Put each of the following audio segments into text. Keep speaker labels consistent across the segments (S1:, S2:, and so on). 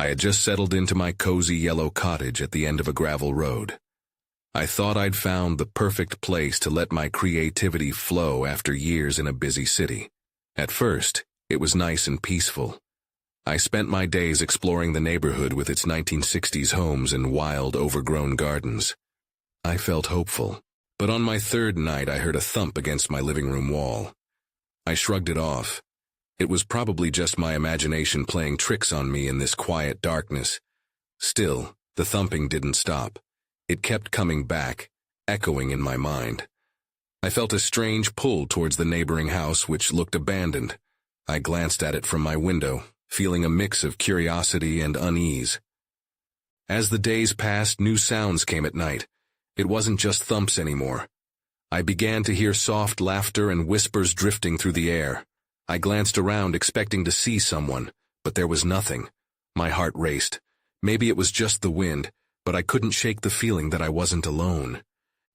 S1: I had just settled into my cozy yellow cottage at the end of a gravel road. I thought I'd found the perfect place to let my creativity flow after years in a busy city. At first, it was nice and peaceful. I spent my days exploring the neighborhood with its 1960s homes and wild, overgrown gardens. I felt hopeful, but on my third night I heard a thump against my living room wall. I shrugged it off. It was probably just my imagination playing tricks on me in this quiet darkness. Still, the thumping didn't stop. It kept coming back, echoing in my mind. I felt a strange pull towards the neighboring house, which looked abandoned. I glanced at it from my window, feeling a mix of curiosity and unease. As the days passed, new sounds came at night. It wasn't just thumps anymore. I began to hear soft laughter and whispers drifting through the air. I glanced around expecting to see someone, but there was nothing. My heart raced. Maybe it was just the wind, but I couldn't shake the feeling that I wasn't alone.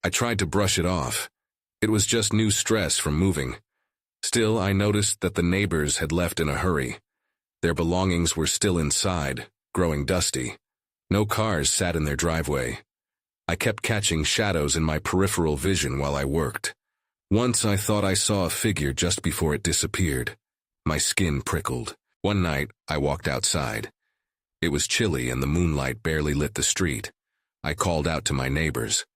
S1: I tried to brush it off. It was just new stress from moving. Still, I noticed that the neighbors had left in a hurry. Their belongings were still inside, growing dusty. No cars sat in their driveway. I kept catching shadows in my peripheral vision while I worked. Once I thought I saw a figure just before it disappeared. My skin prickled. One night, I walked outside. It was chilly and the moonlight barely lit the street. I called out to my neighbors.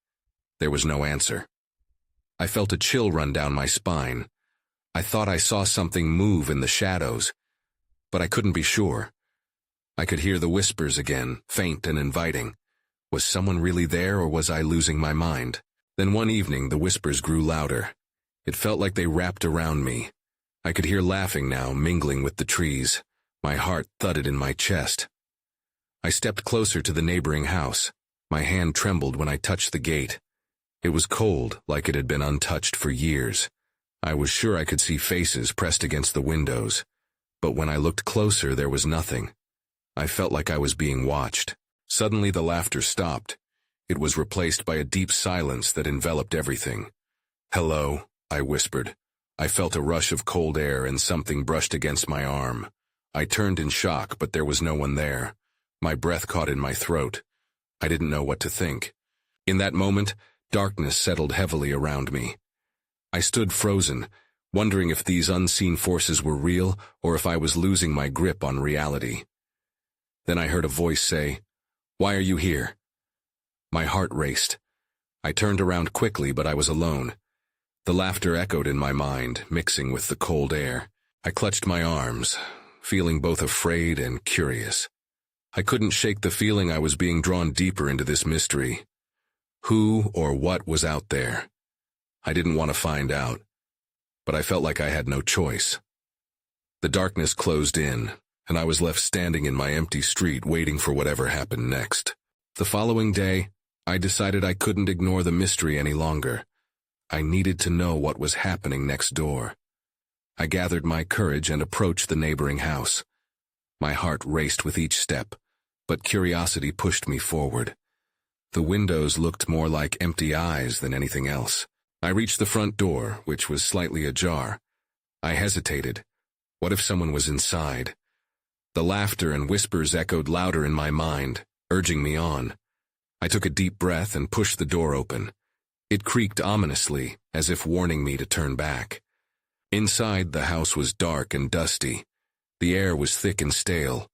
S1: There was no answer. I felt a chill run down my spine. I thought I saw something move in the shadows, but I couldn't be sure. I could hear the whispers again, faint and inviting. Was someone really there, or was I losing my mind? Then one evening, the whispers grew louder. It felt like they wrapped around me. I could hear laughing now, mingling with the trees. My heart thudded in my chest. I stepped closer to the neighboring house. My hand trembled when I touched the gate. It was cold, like it had been untouched for years. I was sure I could see faces pressed against the windows, but when I looked closer, there was nothing. I felt like I was being watched. Suddenly the laughter stopped. It was replaced by a deep silence that enveloped everything. "Hello," I whispered. I felt a rush of cold air and something brushed against my arm. I turned in shock, but there was no one there. My breath caught in my throat. I didn't know what to think. In that moment, darkness settled heavily around me. I stood frozen, wondering if these unseen forces were real or if I was losing my grip on reality. Then I heard a voice say, "Why are you here?" My heart raced. I turned around quickly, but I was alone. The laughter echoed in my mind, mixing with the cold air. I clutched my arms, feeling both afraid and curious. I couldn't shake the feeling I was being drawn deeper into this mystery. Who or what was out there? I didn't want to find out, but I felt like I had no choice. The darkness closed in, and I was left standing in my empty street waiting for whatever happened next. The following day, I decided I couldn't ignore the mystery any longer. I needed to know what was happening next door. I gathered my courage and approached the neighboring house. My heart raced with each step, but curiosity pushed me forward. The windows looked more like empty eyes than anything else. I reached the front door, which was slightly ajar. I hesitated. What if someone was inside? The laughter and whispers echoed louder in my mind, urging me on. I took a deep breath and pushed the door open. It creaked ominously, as if warning me to turn back. Inside, the house was dark and dusty. The air was thick and stale.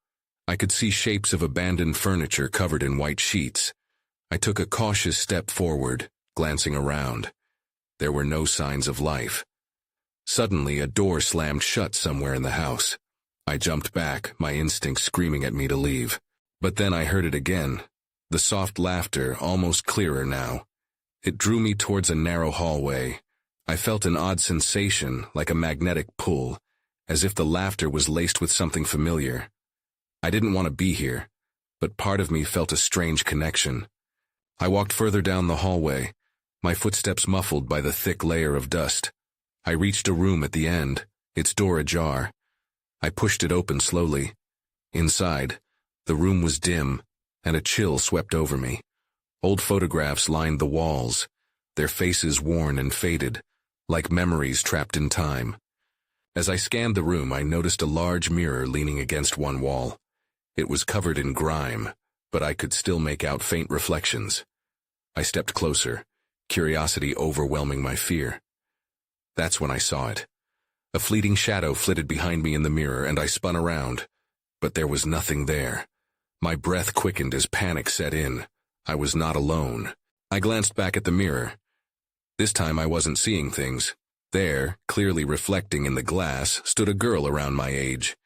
S1: I could see shapes of abandoned furniture covered in white sheets. I took a cautious step forward, glancing around. There were no signs of life. Suddenly, a door slammed shut somewhere in the house. I jumped back, my instinct screaming at me to leave. But then I heard it again, the soft laughter, almost clearer now. It drew me towards a narrow hallway. I felt an odd sensation, like a magnetic pull, as if the laughter was laced with something familiar. I didn't want to be here, but part of me felt a strange connection. I walked further down the hallway, my footsteps muffled by the thick layer of dust. I reached a room at the end, its door ajar. I pushed it open slowly. Inside, the room was dim, and a chill swept over me. Old photographs lined the walls, their faces worn and faded, like memories trapped in time. As I scanned the room, I noticed a large mirror leaning against one wall. It was covered in grime, but I could still make out faint reflections. I stepped closer, curiosity overwhelming my fear. That's when I saw it. A fleeting shadow flitted behind me in the mirror, and I spun around. But there was nothing there. My breath quickened as panic set in. I was not alone. I glanced back at the mirror. This time I wasn't seeing things. There, clearly reflecting in the glass, stood a girl around my age.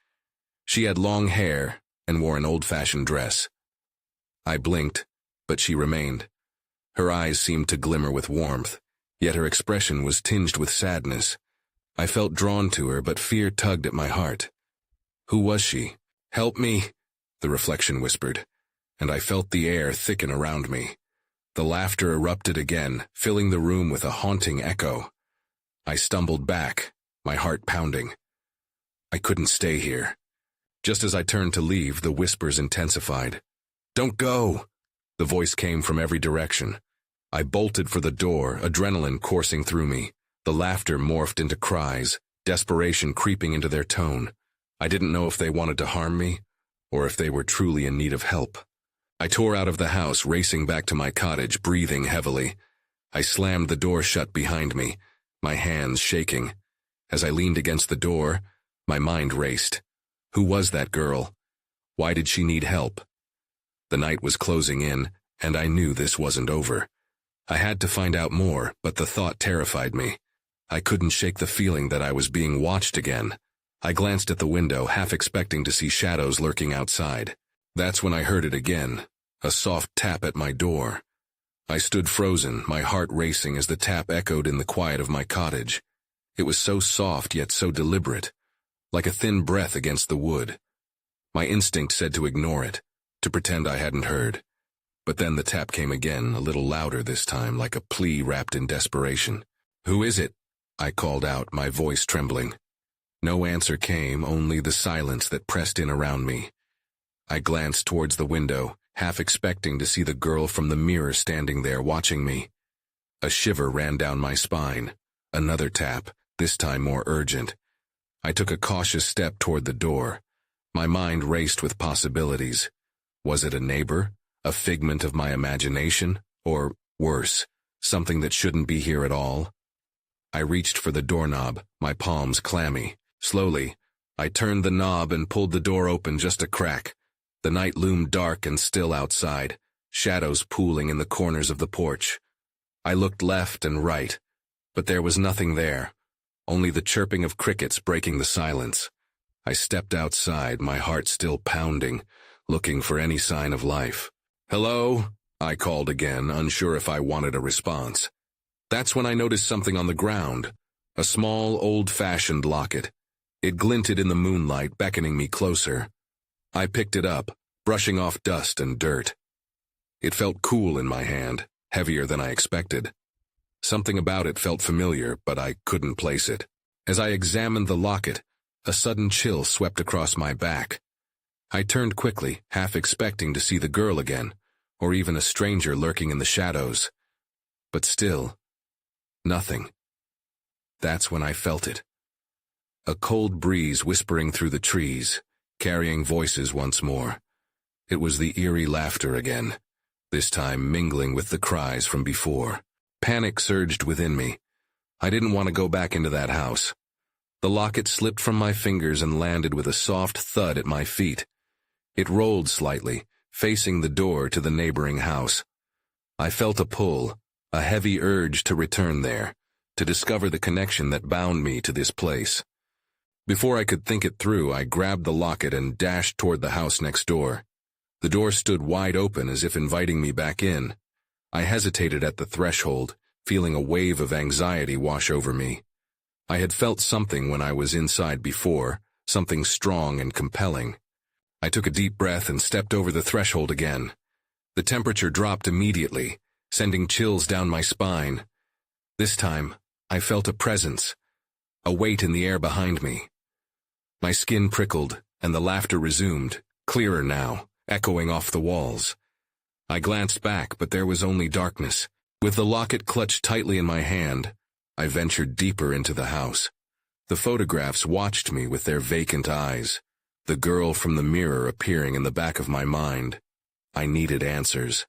S1: She had long hair and wore an old-fashioned dress. I blinked, but she remained. Her eyes seemed to glimmer with warmth, yet her expression was tinged with sadness. I felt drawn to her, but fear tugged at my heart. Who was she? "Help me," the reflection whispered, and I felt the air thicken around me. The laughter erupted again, filling the room with a haunting echo. I stumbled back, my heart pounding. I couldn't stay here. Just as I turned to leave, the whispers intensified. "Don't go!" The voice came from every direction. I bolted for the door, adrenaline coursing through me. The laughter morphed into cries, desperation creeping into their tone. I didn't know if they wanted to harm me, or if they were truly in need of help. I tore out of the house, racing back to my cottage, breathing heavily. I slammed the door shut behind me, my hands shaking. As I leaned against the door, my mind raced. Who was that girl? Why did she need help? The night was closing in, and I knew this wasn't over. I had to find out more, but the thought terrified me. I couldn't shake the feeling that I was being watched again. I glanced at the window, half expecting to see shadows lurking outside. That's when I heard it again, a soft tap at my door. I stood frozen, my heart racing as the tap echoed in the quiet of my cottage. It was so soft yet so deliberate, like a thin breath against the wood. My instinct said to ignore it, to pretend I hadn't heard. But then the tap came again, a little louder this time, like a plea wrapped in desperation. "Who is it?" I called out, my voice trembling. No answer came, only the silence that pressed in around me. I glanced towards the window, half expecting to see the girl from the mirror standing there watching me. A shiver ran down my spine. Another tap, this time more urgent. I took a cautious step toward the door. My mind raced with possibilities. Was it a neighbor, a figment of my imagination, or, worse, something that shouldn't be here at all? I reached for the doorknob, my palms clammy. Slowly, I turned the knob and pulled the door open just a crack. The night loomed dark and still outside, shadows pooling in the corners of the porch. I looked left and right, but there was nothing there, only the chirping of crickets breaking the silence. I stepped outside, my heart still pounding, looking for any sign of life. "Hello?" I called again, unsure if I wanted a response. That's when I noticed something on the ground, a small, old-fashioned locket. It glinted in the moonlight, beckoning me closer. I picked it up, brushing off dust and dirt. It felt cool in my hand, heavier than I expected. Something about it felt familiar, but I couldn't place it. As I examined the locket, a sudden chill swept across my back. I turned quickly, half expecting to see the girl again, or even a stranger lurking in the shadows. But still, nothing. That's when I felt it. A cold breeze whispering through the trees, carrying voices once more. It was the eerie laughter again, this time mingling with the cries from before. Panic surged within me. I didn't want to go back into that house. The locket slipped from my fingers and landed with a soft thud at my feet. It rolled slightly, facing the door to the neighboring house. I felt a pull, a heavy urge to return there, to discover the connection that bound me to this place. Before I could think it through, I grabbed the locket and dashed toward the house next door. The door stood wide open as if inviting me back in. I hesitated at the threshold, feeling a wave of anxiety wash over me. I had felt something when I was inside before, something strong and compelling. I took a deep breath and stepped over the threshold again. The temperature dropped immediately, sending chills down my spine. This time, I felt a presence, a weight in the air behind me. My skin prickled, and the laughter resumed, clearer now, echoing off the walls. I glanced back, but there was only darkness. With the locket clutched tightly in my hand, I ventured deeper into the house. The photographs watched me with their vacant eyes. The girl from the mirror appearing in the back of my mind. I needed answers.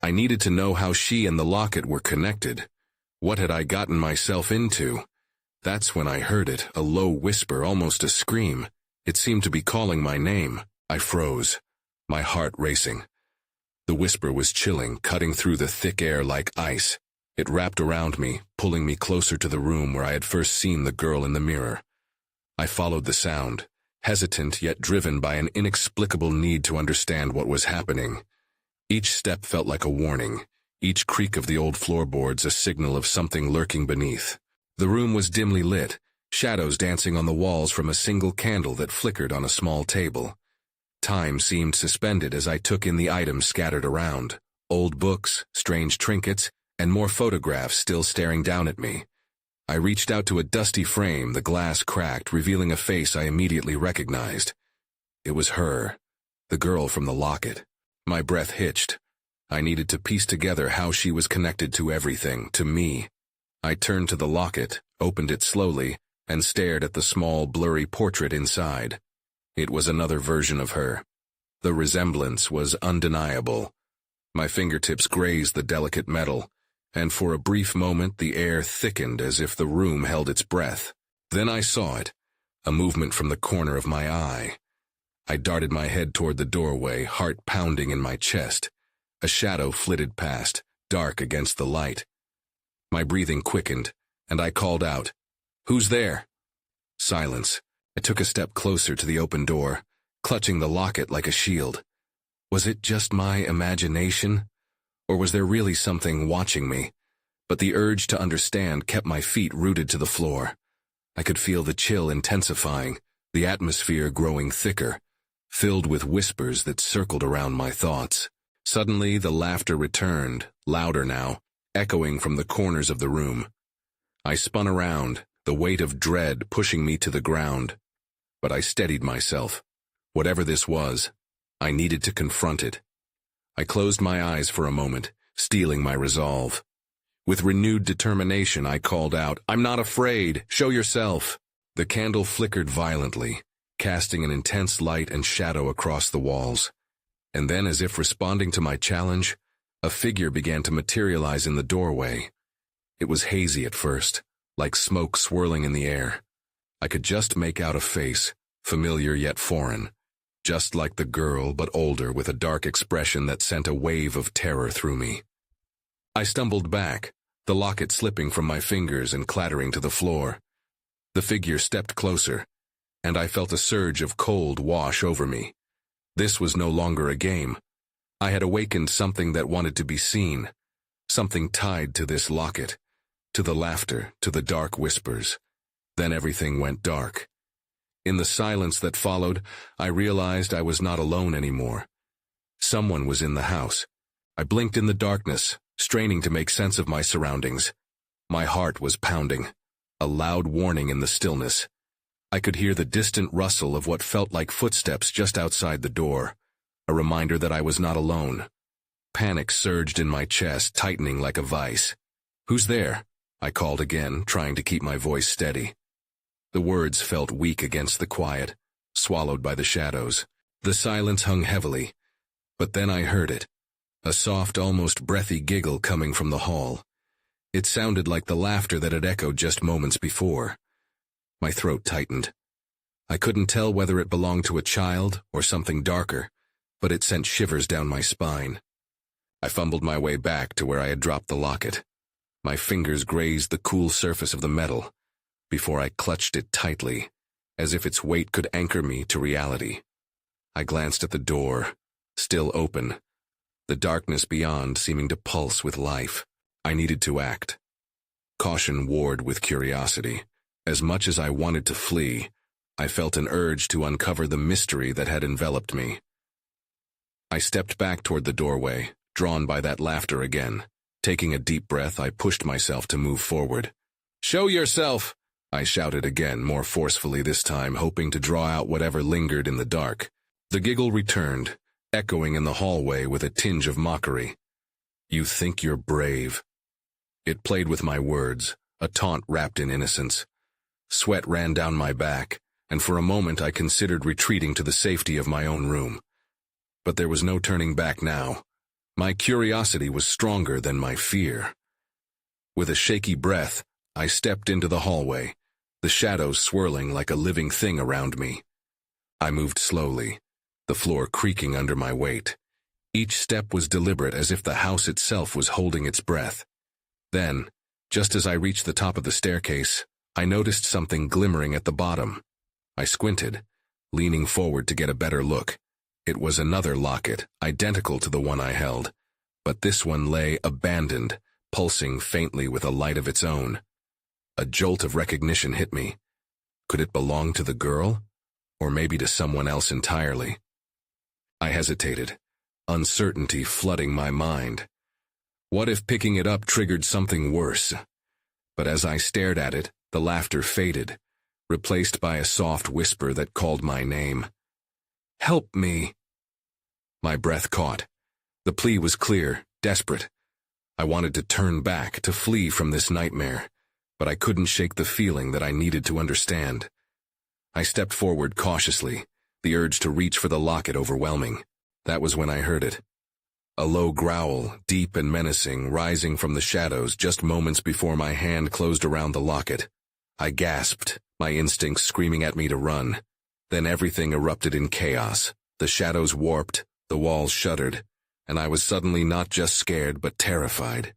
S1: I needed to know how she and the locket were connected. What had I gotten myself into? That's when I heard it, a low whisper, almost a scream. It seemed to be calling my name. I froze, my heart racing. The whisper was chilling, cutting through the thick air like ice. It wrapped around me, pulling me closer to the room where I had first seen the girl in the mirror. I followed the sound, hesitant yet driven by an inexplicable need to understand what was happening. Each step felt like a warning, each creak of the old floorboards a signal of something lurking beneath. The room was dimly lit, shadows dancing on the walls from a single candle that flickered on a small table. Time seemed suspended as I took in the items scattered around. Old books, strange trinkets, and more photographs still staring down at me. I reached out to a dusty frame, the glass cracked, revealing a face I immediately recognized. It was her, the girl from the locket. My breath hitched. I needed to piece together how she was connected to everything, to me. I turned to the locket, opened it slowly, and stared at the small, blurry portrait inside. It was another version of her. The resemblance was undeniable. My fingertips grazed the delicate metal, and for a brief moment the air thickened as if the room held its breath. Then I saw it, a movement from the corner of my eye. I darted my head toward the doorway, heart pounding in my chest. A shadow flitted past, dark against the light. My breathing quickened, and I called out, "Who's there?" Silence. I took a step closer to the open door, clutching the locket like a shield. Was it just my imagination? Or was there really something watching me? But the urge to understand kept my feet rooted to the floor. I could feel the chill intensifying, the atmosphere growing thicker, filled with whispers that circled around my thoughts. Suddenly, the laughter returned, louder now, echoing from the corners of the room. I spun around, the weight of dread pushing me to the ground. But I steadied myself. Whatever this was, I needed to confront it. I closed my eyes for a moment, steeling my resolve. With renewed determination, I called out, "I'm not afraid! Show yourself!" The candle flickered violently, casting an intense light and shadow across the walls. And then, as if responding to my challenge, a figure began to materialize in the doorway. It was hazy at first, like smoke swirling in the air. I could just make out a face, familiar yet foreign, just like the girl but older, with a dark expression that sent a wave of terror through me. I stumbled back, the locket slipping from my fingers and clattering to the floor. The figure stepped closer, and I felt a surge of cold wash over me. This was no longer a game. I had awakened something that wanted to be seen, something tied to this locket, to the laughter, to the dark whispers. Then everything went dark. In the silence that followed, I realized I was not alone anymore. Someone was in the house. I blinked in the darkness, straining to make sense of my surroundings. My heart was pounding, a loud warning in the stillness. I could hear the distant rustle of what felt like footsteps just outside the door, a reminder that I was not alone. Panic surged in my chest, tightening like a vice. "Who's there?" I called again, trying to keep my voice steady. The words felt weak against the quiet, swallowed by the shadows. The silence hung heavily, but then I heard it, a soft, almost breathy giggle coming from the hall. It sounded like the laughter that had echoed just moments before. My throat tightened. I couldn't tell whether it belonged to a child or something darker, but it sent shivers down my spine. I fumbled my way back to where I had dropped the locket. My fingers grazed the cool surface of the metal, before I clutched it tightly, as if its weight could anchor me to reality. I glanced at the door, still open, the darkness beyond seeming to pulse with life. I needed to act. Caution warred with curiosity. As much as I wanted to flee, I felt an urge to uncover the mystery that had enveloped me. I stepped back toward the doorway, drawn by that laughter again. Taking a deep breath, I pushed myself to move forward. "Show yourself!" I shouted again, more forcefully this time, hoping to draw out whatever lingered in the dark. The giggle returned, echoing in the hallway with a tinge of mockery. "You think you're brave." It played with my words, a taunt wrapped in innocence. Sweat ran down my back, and for a moment I considered retreating to the safety of my own room. But there was no turning back now. My curiosity was stronger than my fear. With a shaky breath, I stepped into the hallway, the shadows swirling like a living thing around me. I moved slowly, the floor creaking under my weight. Each step was deliberate, as if the house itself was holding its breath. Then, just as I reached the top of the staircase, I noticed something glimmering at the bottom. I squinted, leaning forward to get a better look. It was another locket, identical to the one I held, but this one lay abandoned, pulsing faintly with a light of its own. A jolt of recognition hit me. Could it belong to the girl? Or maybe to someone else entirely? I hesitated, uncertainty flooding my mind. What if picking it up triggered something worse? But as I stared at it, the laughter faded, replaced by a soft whisper that called my name. "Help me!" My breath caught. The plea was clear, desperate. I wanted to turn back, to flee from this nightmare, but I couldn't shake the feeling that I needed to understand. I stepped forward cautiously, the urge to reach for the locket overwhelming. That was when I heard it. A low growl, deep and menacing, rising from the shadows just moments before my hand closed around the locket. I gasped, my instincts screaming at me to run. Then everything erupted in chaos. The shadows warped, the walls shuddered, and I was suddenly not just scared but terrified.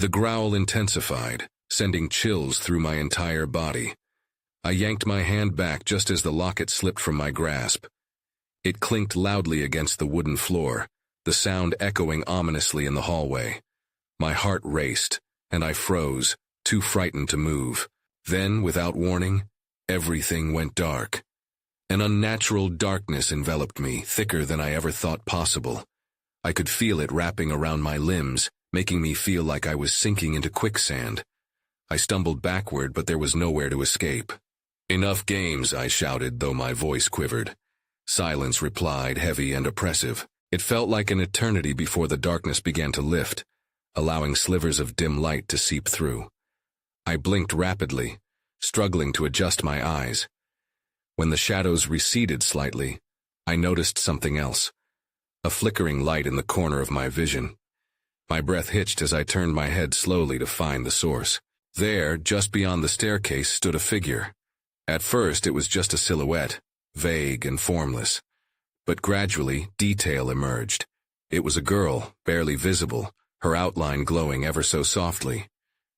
S1: The growl intensified, sending chills through my entire body. I yanked my hand back just as the locket slipped from my grasp. It clinked loudly against the wooden floor, the sound echoing ominously in the hallway. My heart raced, and I froze, too frightened to move. Then, without warning, everything went dark. An unnatural darkness enveloped me, thicker than I ever thought possible. I could feel it wrapping around my limbs, making me feel like I was sinking into quicksand. I stumbled backward, but there was nowhere to escape. "Enough games," I shouted, though my voice quivered. Silence replied, heavy and oppressive. It felt like an eternity before the darkness began to lift, allowing slivers of dim light to seep through. I blinked rapidly, struggling to adjust my eyes. When the shadows receded slightly, I noticed something else. A flickering light in the corner of my vision. My breath hitched as I turned my head slowly to find the source. There, just beyond the staircase, stood a figure. At first, it was just a silhouette, vague and formless. But gradually, detail emerged. It was a girl, barely visible, her outline glowing ever so softly.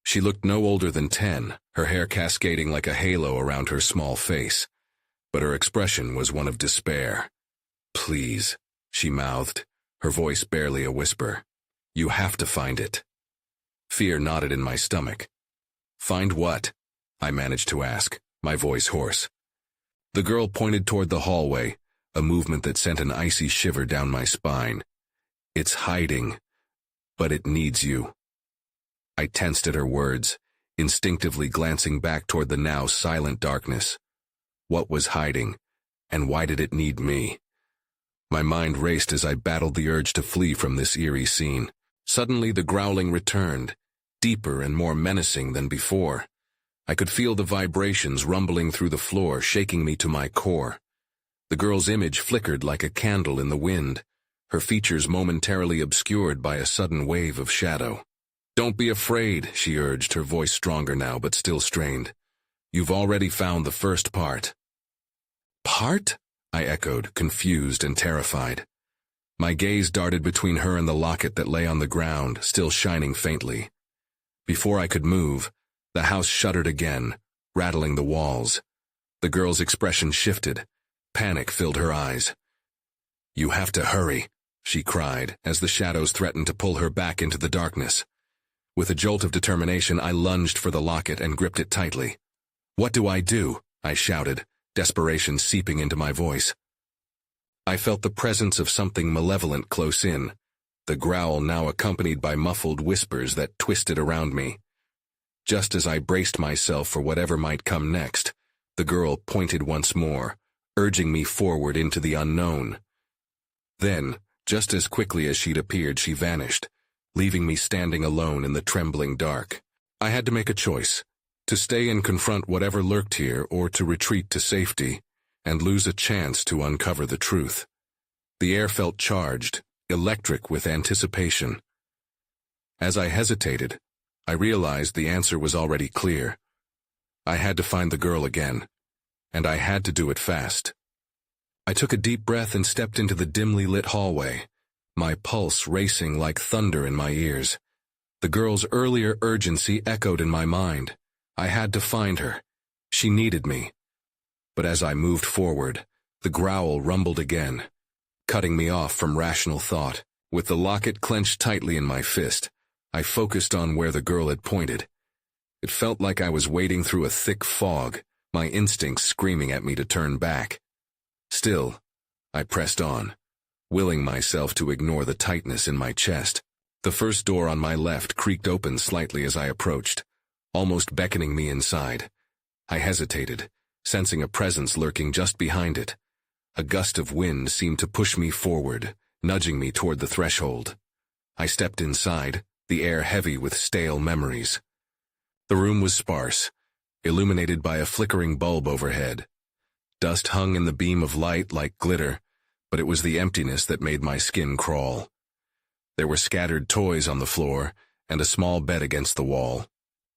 S1: She looked no older than 10, her hair cascading like a halo around her small face. But her expression was one of despair. "Please," she mouthed, her voice barely a whisper. "You have to find it." Fear knotted in my stomach. "Find what?" I managed to ask, my voice hoarse. The girl pointed toward the hallway, a movement that sent an icy shiver down my spine. "It's hiding, but it needs you." I tensed at her words, instinctively glancing back toward the now silent darkness. What was hiding, and why did it need me? My mind raced as I battled the urge to flee from this eerie scene. Suddenly the growling returned, deeper and more menacing than before. I could feel the vibrations rumbling through the floor, shaking me to my core. The girl's image flickered like a candle in the wind, her features momentarily obscured by a sudden wave of shadow. "Don't be afraid," she urged, her voice stronger now but still strained. "You've already found the first part." "Part?" I echoed, confused and terrified. My gaze darted between her and the locket that lay on the ground, still shining faintly. Before I could move, the house shuddered again, rattling the walls. The girl's expression shifted. Panic filled her eyes. "You have to hurry," she cried, as the shadows threatened to pull her back into the darkness. With a jolt of determination, I lunged for the locket and gripped it tightly. "What do?" I shouted, desperation seeping into my voice. I felt the presence of something malevolent close in, the growl now accompanied by muffled whispers that twisted around me. Just as I braced myself for whatever might come next, the girl pointed once more, urging me forward into the unknown. Then, just as quickly as she'd appeared, she vanished, leaving me standing alone in the trembling dark. I had to make a choice, to stay and confront whatever lurked here or to retreat to safety. and lose a chance to uncover the truth. The air felt charged, electric with anticipation. As I hesitated, I realized the answer was already clear. I had to find the girl again, and I had to do it fast. I took a deep breath and stepped into the dimly lit hallway, my pulse racing like thunder in my ears. The girl's earlier urgency echoed in my mind. I had to find her. She needed me. But as I moved forward, the growl rumbled again, cutting me off from rational thought. With the locket clenched tightly in my fist, I focused on where the girl had pointed. It felt like I was wading through a thick fog, my instincts screaming at me to turn back. Still, I pressed on, willing myself to ignore the tightness in my chest. The first door on my left creaked open slightly as I approached, almost beckoning me inside. I hesitated, sensing a presence lurking just behind it. A gust of wind seemed to push me forward, nudging me toward the threshold. I stepped inside, the air heavy with stale memories. The room was sparse, illuminated by a flickering bulb overhead. Dust hung in the beam of light like glitter, but it was the emptiness that made my skin crawl. There were scattered toys on the floor and a small bed against the wall.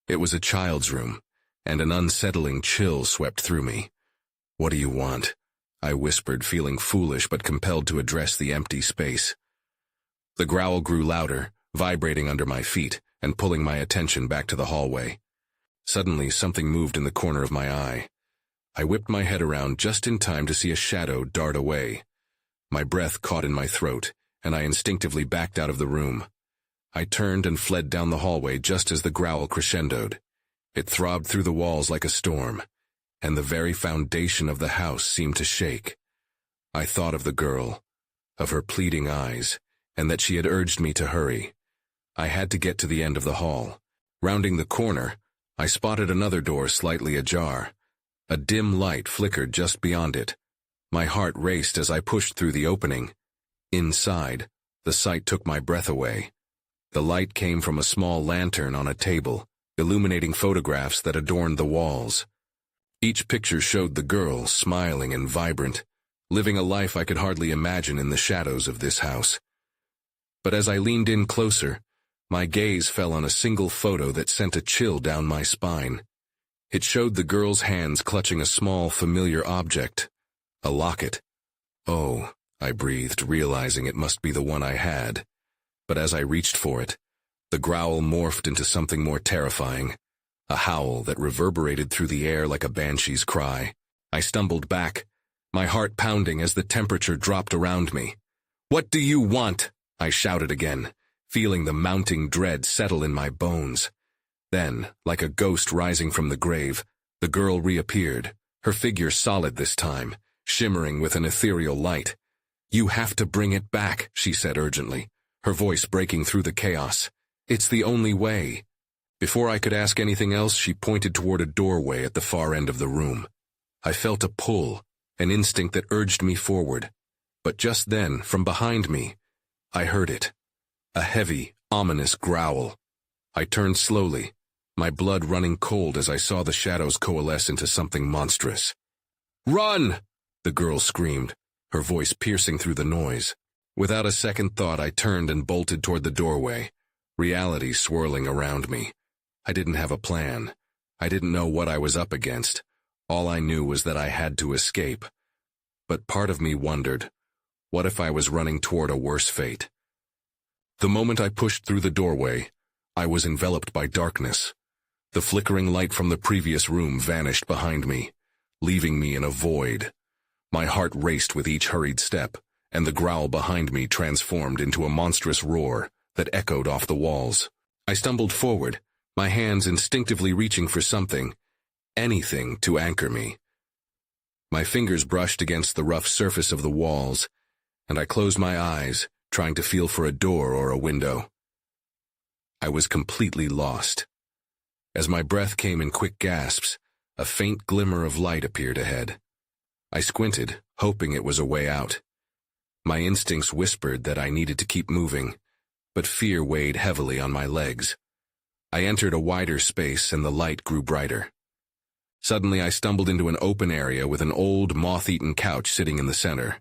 S1: It was a child's room, and an unsettling chill swept through me. "What do you want?" I whispered, feeling foolish but compelled to address the empty space. The growl grew louder, vibrating under my feet and pulling my attention back to the hallway. Suddenly, something moved in the corner of my eye. I whipped my head around just in time to see a shadow dart away. My breath caught in my throat, and I instinctively backed out of the room. I turned and fled down the hallway just as the growl crescendoed. It throbbed through the walls like a storm, and the very foundation of the house seemed to shake. I thought of the girl, of her pleading eyes, and that she had urged me to hurry. I had to get to the end of the hall. Rounding the corner, I spotted another door slightly ajar. A dim light flickered just beyond it. My heart raced as I pushed through the opening. Inside, the sight took my breath away. The light came from a small lantern on a table, illuminating photographs that adorned the walls. Each picture showed the girl, smiling and vibrant, living a life I could hardly imagine in the shadows of this house. But as I leaned in closer, my gaze fell on a single photo that sent a chill down my spine. It showed the girl's hands clutching a small, familiar object, a locket. "Oh," I breathed, realizing it must be the one I had. But as I reached for it, the growl morphed into something more terrifying, a howl that reverberated through the air like a banshee's cry. I stumbled back, my heart pounding as the temperature dropped around me. "What do you want?" I shouted again, feeling the mounting dread settle in my bones. Then, like a ghost rising from the grave, the girl reappeared, her figure solid this time, shimmering with an ethereal light. "You have to bring it back," she said urgently, her voice breaking through the chaos. "It's the only way." Before I could ask anything else, she pointed toward a doorway at the far end of the room. I felt a pull, an instinct that urged me forward. But just then, from behind me, I heard it. A heavy, ominous growl. I turned slowly, my blood running cold as I saw the shadows coalesce into something monstrous. "Run!" the girl screamed, her voice piercing through the noise. Without a second thought, I turned and bolted toward the doorway, reality swirling around me. I didn't have a plan. I didn't know what I was up against. All I knew was that I had to escape. But part of me wondered, what if I was running toward a worse fate? The moment I pushed through the doorway, I was enveloped by darkness. The flickering light from the previous room vanished behind me, leaving me in a void. My heart raced with each hurried step, and the growl behind me transformed into a monstrous roar that echoed off the walls. I stumbled forward, my hands instinctively reaching for something, anything to anchor me. My fingers brushed against the rough surface of the walls, and I closed my eyes, trying to feel for a door or a window. I was completely lost. As my breath came in quick gasps, a faint glimmer of light appeared ahead. I squinted, hoping it was a way out. My instincts whispered that I needed to keep moving, but fear weighed heavily on my legs. I entered a wider space and the light grew brighter. Suddenly, I stumbled into an open area with an old, moth-eaten couch sitting in the center.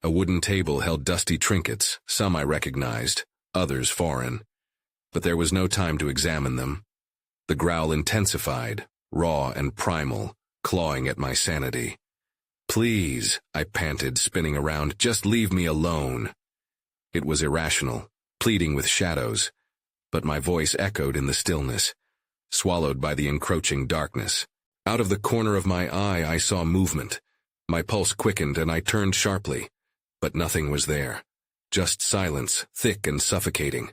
S1: A wooden table held dusty trinkets, some I recognized, others foreign. But there was no time to examine them. The growl intensified, raw and primal, clawing at my sanity. "Please," I panted, spinning around, "just leave me alone." It was irrational, pleading with shadows, but my voice echoed in the stillness, swallowed by the encroaching darkness. Out of the corner of my eye, I saw movement. My pulse quickened and I turned sharply, but nothing was there. Just silence, thick and suffocating.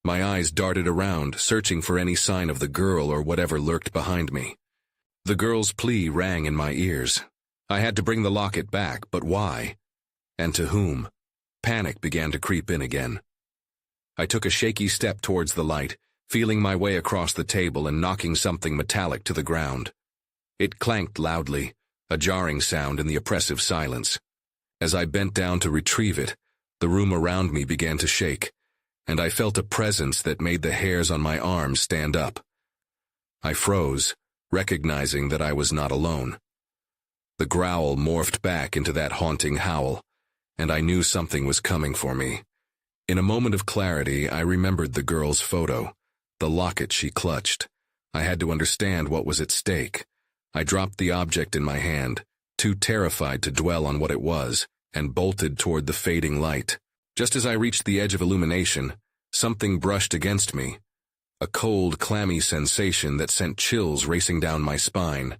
S1: My eyes darted around, searching for any sign of the girl or whatever lurked behind me. The girl's plea rang in my ears. I had to bring the locket back, but why? And to whom? Panic began to creep in again. I took a shaky step towards the light, feeling my way across the table and knocking something metallic to the ground. It clanked loudly, a jarring sound in the oppressive silence. As I bent down to retrieve it, the room around me began to shake, and I felt a presence that made the hairs on my arms stand up. I froze, recognizing that I was not alone. The growl morphed back into that haunting howl, and I knew something was coming for me. In a moment of clarity, I remembered the girl's photo, the locket she clutched. I had to understand what was at stake. I dropped the object in my hand, too terrified to dwell on what it was, and bolted toward the fading light. Just as I reached the edge of illumination, something brushed against me, a cold, clammy sensation that sent chills racing down my spine.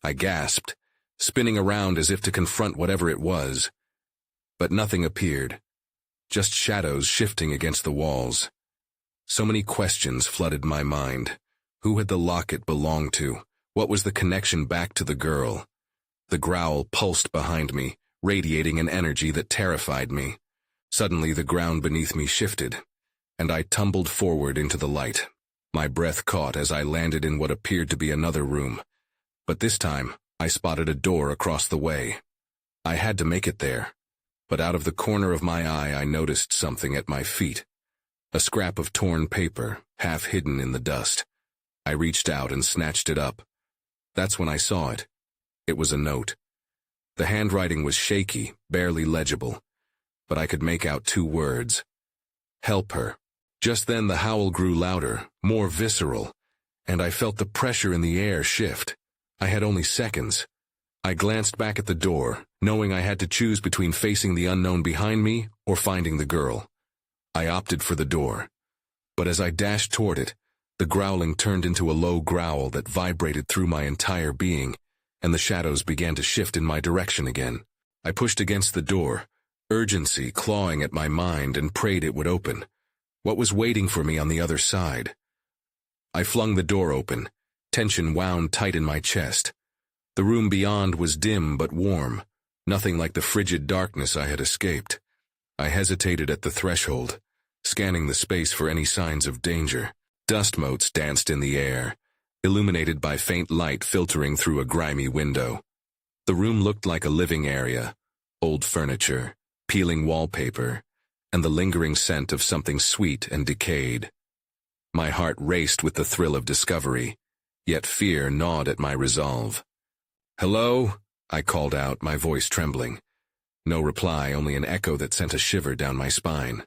S1: I gasped, spinning around as if to confront whatever it was. But nothing appeared, just shadows shifting against the walls. So many questions flooded my mind. Who had the locket belonged to? What was the connection back to the girl? The growl pulsed behind me, radiating an energy that terrified me. Suddenly the ground beneath me shifted, and I tumbled forward into the light. My breath caught as I landed in what appeared to be another room. But this time, I spotted a door across the way. I had to make it there. But out of the corner of my eye, I noticed something at my feet. A scrap of torn paper, half hidden in the dust. I reached out and snatched it up. That's when I saw it. It was a note. The handwriting was shaky, barely legible, but I could make out 2 words. Help her. Just then the howl grew louder, more visceral, and I felt the pressure in the air shift. I had only seconds. I glanced back at the door, knowing I had to choose between facing the unknown behind me or finding the girl. I opted for the door. But as I dashed toward it, the growling turned into a low growl that vibrated through my entire being, and the shadows began to shift in my direction again. I pushed against the door, urgency clawing at my mind, and prayed it would open. What was waiting for me on the other side? I flung the door open, tension wound tight in my chest. The room beyond was dim but warm, nothing like the frigid darkness I had escaped. I hesitated at the threshold, scanning the space for any signs of danger. Dust motes danced in the air, illuminated by faint light filtering through a grimy window. The room looked like a living area, old furniture, peeling wallpaper, and the lingering scent of something sweet and decayed. My heart raced with the thrill of discovery, yet fear gnawed at my resolve. "Hello?" I called out, my voice trembling. No reply, only an echo that sent a shiver down my spine.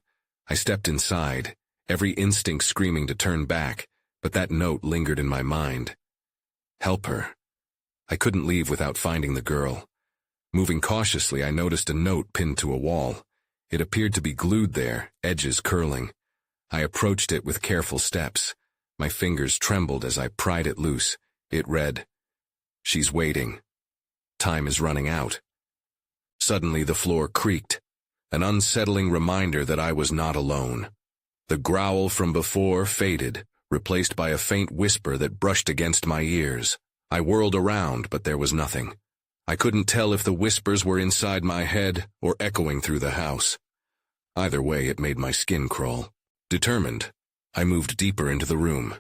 S1: I stepped inside, every instinct screaming to turn back, but that note lingered in my mind. Help her. I couldn't leave without finding the girl. Moving cautiously, I noticed a note pinned to a wall. It appeared to be glued there, edges curling. I approached it with careful steps. My fingers trembled as I pried it loose. It read, "She's waiting. Time is running out." Suddenly the floor creaked, an unsettling reminder that I was not alone. The growl from before faded, replaced by a faint whisper that brushed against my ears. I whirled around, but there was nothing. I couldn't tell if the whispers were inside my head or echoing through the house. Either way, it made my skin crawl. Determined, I moved deeper into the room.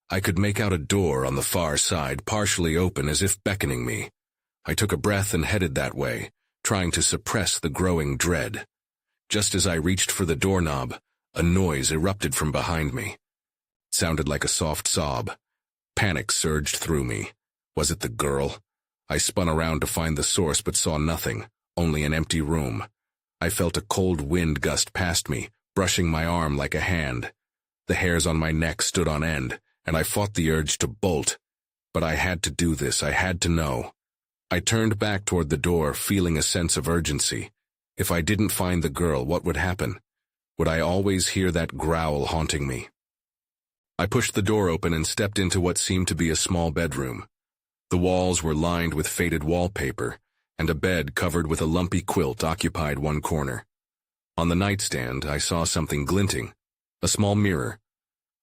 S1: I could make out a door on the far side, partially open as if beckoning me. I took a breath and headed that way, trying to suppress the growing dread. Just as I reached for the doorknob, a noise erupted from behind me. It sounded like a soft sob. Panic surged through me. Was it the girl? I spun around to find the source but saw nothing, only an empty room. I felt a cold wind gust past me, brushing my arm like a hand. The hairs on my neck stood on end, and I fought the urge to bolt. But I had to do this, I had to know. I turned back toward the door, feeling a sense of urgency. If I didn't find the girl, what would happen? Would I always hear that growl haunting me? I pushed the door open and stepped into what seemed to be a small bedroom. The walls were lined with faded wallpaper, and a bed covered with a lumpy quilt occupied one corner. On the nightstand, I saw something glinting, a small mirror.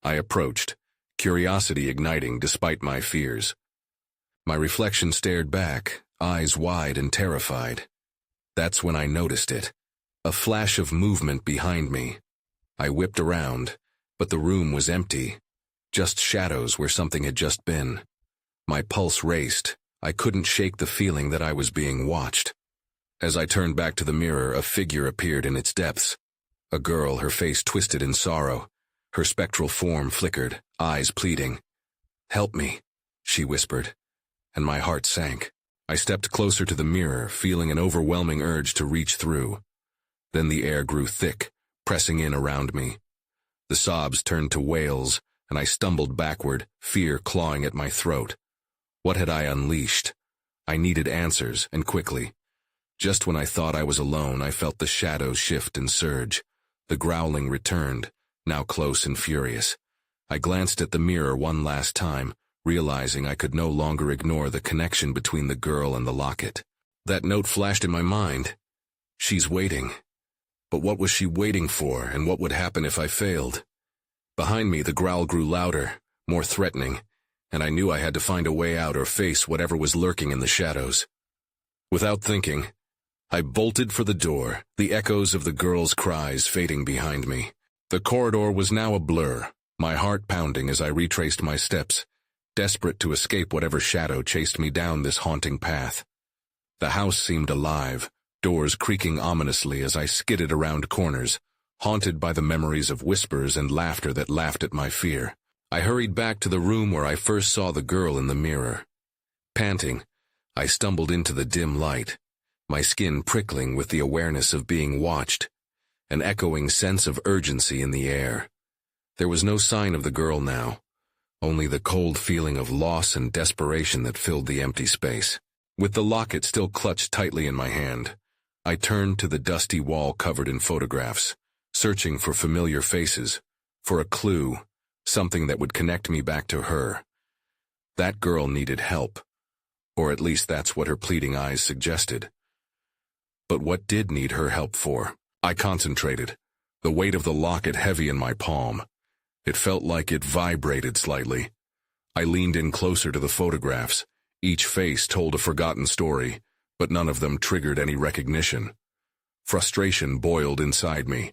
S1: I approached, curiosity igniting despite my fears. My reflection stared back, eyes wide and terrified. That's when I noticed it. A flash of movement behind me. I whipped around, but the room was empty. Just shadows where something had just been. My pulse raced. I couldn't shake the feeling that I was being watched. As I turned back to the mirror, a figure appeared in its depths. A girl, her face twisted in sorrow. Her spectral form flickered, eyes pleading. "Help me," she whispered, and my heart sank. I stepped closer to the mirror, feeling an overwhelming urge to reach through. Then the air grew thick, pressing in around me. The sobs turned to wails, and I stumbled backward, fear clawing at my throat. What had I unleashed? I needed answers, and quickly. Just when I thought I was alone, I felt the shadows shift and surge. The growling returned, now close and furious. I glanced at the mirror one last time, realizing I could no longer ignore the connection between the girl and the locket. That note flashed in my mind. She's waiting. But what was she waiting for, and what would happen if I failed? Behind me, the growl grew louder, more threatening, and I knew I had to find a way out or face whatever was lurking in the shadows. Without thinking, I bolted for the door, the echoes of the girl's cries fading behind me. The corridor was now a blur, my heart pounding as I retraced my steps, desperate to escape whatever shadow chased me down this haunting path. The house seemed alive, doors creaking ominously as I skidded around corners, haunted by the memories of whispers and laughter that laughed at my fear. I hurried back to the room where I first saw the girl in the mirror. Panting, I stumbled into the dim light, my skin prickling with the awareness of being watched, an echoing sense of urgency in the air. There was no sign of the girl now, only the cold feeling of loss and desperation that filled the empty space. With the locket still clutched tightly in my hand, I turned to the dusty wall covered in photographs, searching for familiar faces, for a clue, something that would connect me back to her. That girl needed help, or at least that's what her pleading eyes suggested. But what did need her help for? I concentrated, the weight of the locket heavy in my palm. It felt like it vibrated slightly. I leaned in closer to the photographs. Each face told a forgotten story, but none of them triggered any recognition. Frustration boiled inside me.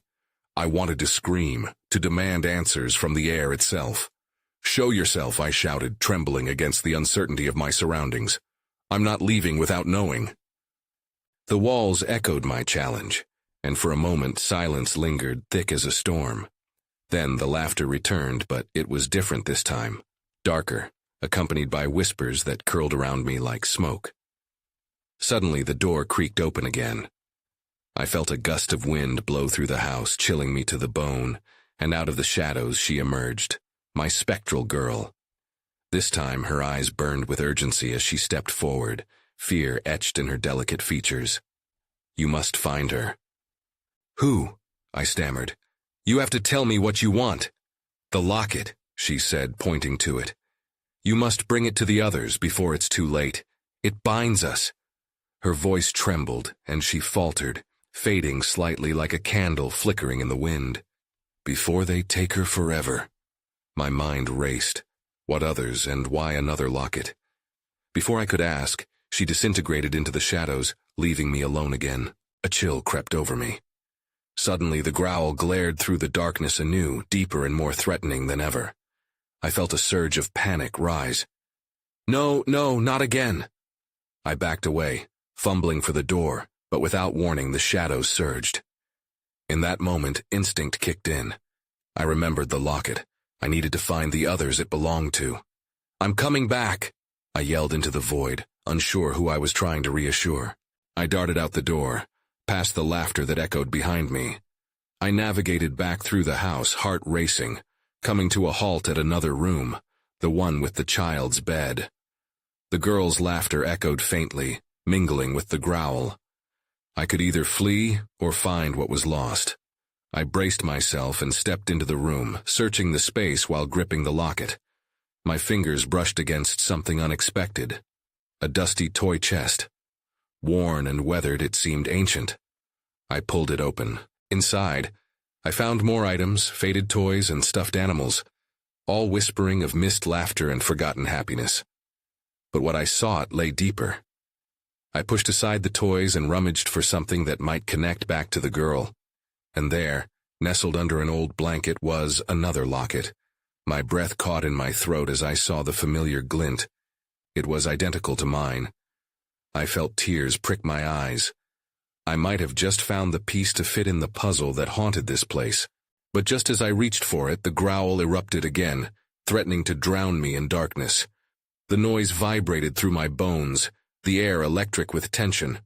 S1: I wanted to scream, to demand answers from the air itself. "Show yourself," I shouted, trembling against the uncertainty of my surroundings. "I'm not leaving without knowing." The walls echoed my challenge, and for a moment silence lingered thick as a storm. Then the laughter returned, but it was different this time, darker, accompanied by whispers that curled around me like smoke. Suddenly the door creaked open again. I felt a gust of wind blow through the house, chilling me to the bone, and out of the shadows she emerged, my spectral girl. This time her eyes burned with urgency as she stepped forward, fear etched in her delicate features. "You must find her." "Who?" I stammered. "You have to tell me what you want." "The locket," she said, pointing to it. "You must bring it to the others before it's too late. It binds us." Her voice trembled, and she faltered, fading slightly like a candle flickering in the wind. "Before they take her forever." My mind raced. What others, and why another locket? Before I could ask, she disintegrated into the shadows, leaving me alone again. A chill crept over me. Suddenly the growl glared through the darkness anew, deeper and more threatening than ever. I felt a surge of panic rise. "No, no, not again." I backed away, fumbling for the door, but without warning the shadows surged. In that moment, instinct kicked in. I remembered the locket. I needed to find the others it belonged to. "I'm coming back," I yelled into the void, unsure who I was trying to reassure. I darted out the door, past the laughter that echoed behind me. I navigated back through the house, heart racing, coming to a halt at another room, the one with the child's bed. The girl's laughter echoed faintly, mingling with the growl. I could either flee or find what was lost. I braced myself and stepped into the room, searching the space while gripping the locket. My fingers brushed against something unexpected. A dusty toy chest. Worn and weathered, it seemed ancient. I pulled it open. Inside, I found more items, faded toys and stuffed animals, all whispering of missed laughter and forgotten happiness. But what I sought lay deeper. I pushed aside the toys and rummaged for something that might connect back to the girl. And there, nestled under an old blanket, was another locket. My breath caught in my throat as I saw the familiar glint. It was identical to mine. I felt tears prick my eyes. I might have just found the piece to fit in the puzzle that haunted this place. But just as I reached for it, the growl erupted again, threatening to drown me in darkness. The noise vibrated through my bones, the air electric with tension.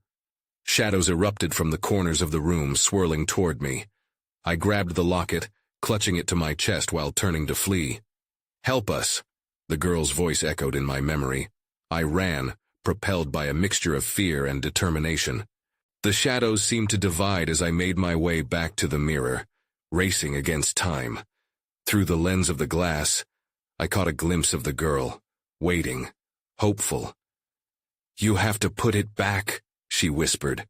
S1: Shadows erupted from the corners of the room, swirling toward me. I grabbed the locket, clutching it to my chest while turning to flee. "Help us!" the girl's voice echoed in my memory. I ran, propelled by a mixture of fear and determination. The shadows seemed to divide as I made my way back to the mirror, racing against time. Through the lens of the glass, I caught a glimpse of the girl, waiting, hopeful. "You have to put it back," she whispered.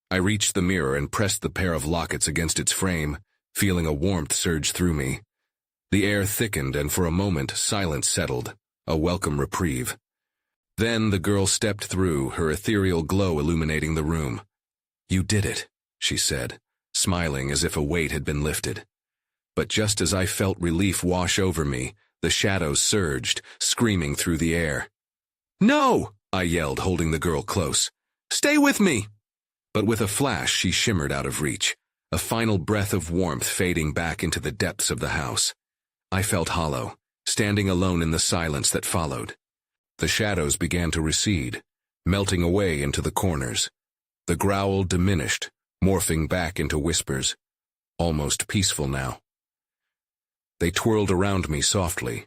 S1: I reached the mirror and pressed the pair of lockets against its frame, feeling a warmth surge through me. The air thickened and for a moment silence settled, a welcome reprieve. Then the girl stepped through, her ethereal glow illuminating the room. "You did it," she said, smiling as if a weight had been lifted. But just as I felt relief wash over me, the shadows surged, screaming through the air. "No!" I yelled, holding the girl close. "Stay with me!" But with a flash, she shimmered out of reach, a final breath of warmth fading back into the depths of the house. I felt hollow, standing alone in the silence that followed. The shadows began to recede, melting away into the corners. The growl diminished, morphing back into whispers, almost peaceful now. They twirled around me softly,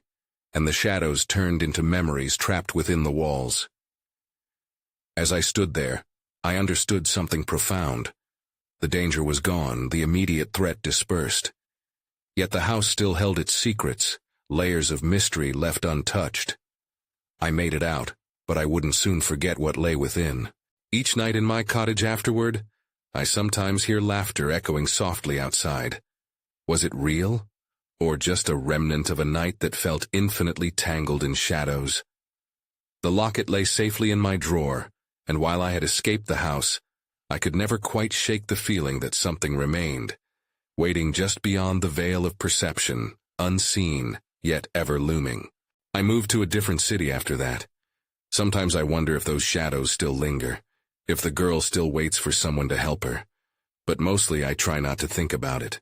S1: and the shadows turned into memories trapped within the walls. As I stood there, I understood something profound. The danger was gone, the immediate threat dispersed. Yet the house still held its secrets, layers of mystery left untouched. I made it out, but I wouldn't soon forget what lay within. Each night in my cottage afterward, I sometimes hear laughter echoing softly outside. Was it real, or just a remnant of a night that felt infinitely tangled in shadows? The locket lay safely in my drawer, and while I had escaped the house, I could never quite shake the feeling that something remained, waiting just beyond the veil of perception, unseen, yet ever looming. I moved to a different city after that. Sometimes I wonder if those shadows still linger, if the girl still waits for someone to help her. But mostly I try not to think about it.